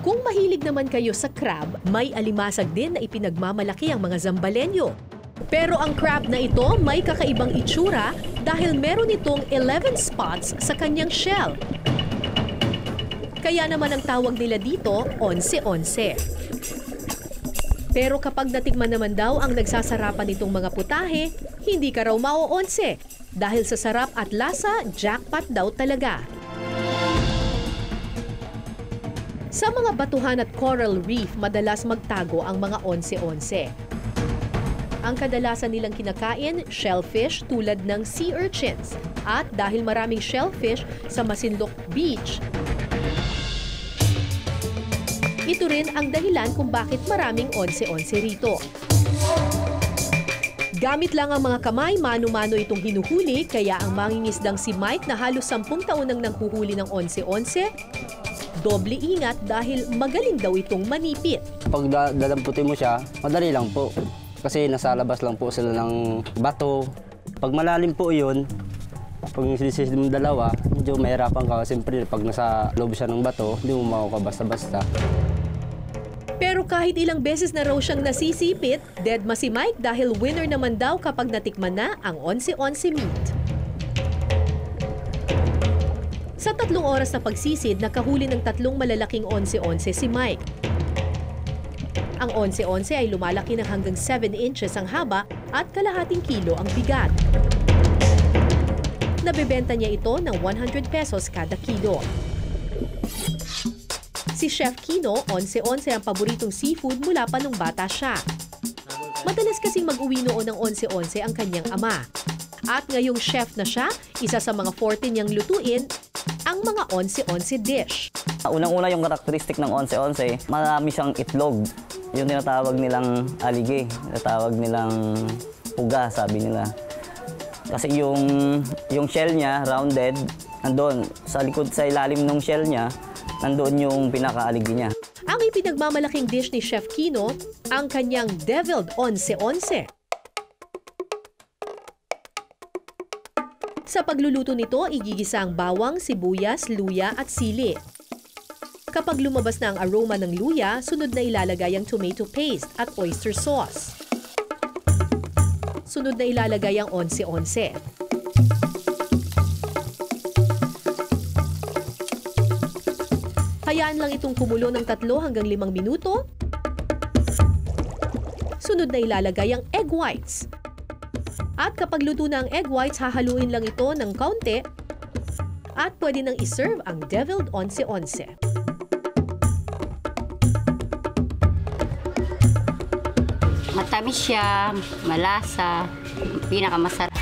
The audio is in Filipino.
Kung mahilig naman kayo sa crab, may alimasag din na ipinagmamalaki ang mga Zambalenyo. Pero ang crab na ito may kakaibang itsura dahil meron itong 11 spots sa kanyang shell. Kaya naman ang tawag nila dito, 11-11. Pero kapag natikman naman daw ang nagsasarapan nitong mga putahe, hindi ka raw mao-11 dahil sa sarap at lasa, jackpot daw talaga. Sa mga batuhan at coral reef, madalas magtago ang mga 11-11. Ang kadalasan nilang kinakain, shellfish tulad ng sea urchins. At dahil maraming shellfish sa Masinloc Beach, ito rin ang dahilan kung bakit maraming 11-11 rito. Gamit lang ang mga kamay, mano-mano itong hinuhuli, kaya ang mangingisdang si Mike na halos 10 taon nang nanghuhuli ng 11-11, doble ingat dahil magaling daw itong manipit. Pag dalamputin mo siya, madali lang po. Kasi nasa labas lang po sila ng bato. Pag malalim po yun, pag sinisid mo dalawa, medyo mahirapan ka. Siyempre, pag nasa loob siya ng bato, hindi mo makakabasta-basta. Pero kahit ilang beses na raw siyang nasisipit, deadma si Mike dahil winner naman daw kapag natikman na ang 11-11 meat. Sa 3 oras na pagsisid, nakahuli ng 3 malalaking 11-11 si Mike. Ang 11-11 ay lumalaki ng hanggang 7 inches ang haba at kalahating kilo ang bigat. Nabebenta niya ito ng 100 pesos kada kilo. Si Chef Kino, 11-11 ang paboritong seafood mula pa nung bata siya. Madalas kasing mag-uwi noon ng 11-11 ang kanyang ama. At ngayong chef na siya, isa sa mga forte niyang lutuin, ang mga 11-11 dish. Unang-una yung karakteristik ng 11-11, marami siyang itlog. Yung tinatawag nilang alige, tinatawag nilang puga, sabi nila. Kasi yung shell niya, rounded, nandun. Sa likod, sa ilalim ng shell niya, nandoon yung pinaka-aligi niya. Ang ipinagmamalaking dish ni Chef Kino, ang kanyang deviled 11-11. Sa pagluluto nito, igigisa ang bawang, sibuyas, luya at sili. Kapag lumabas na ang aroma ng luya, sunod na ilalagay ang tomato paste at oyster sauce. Sunod na ilalagay ang 11-11. Hayaan lang itong kumulo ng 3 hanggang 5 minuto. Sunod na ilalagay ang egg whites. At kapag luto na ang egg whites, hahaluin lang ito ng kaunti at pwede nang iserve ang deviled 11-11. Matamis siya, malasa, pinakamasarap.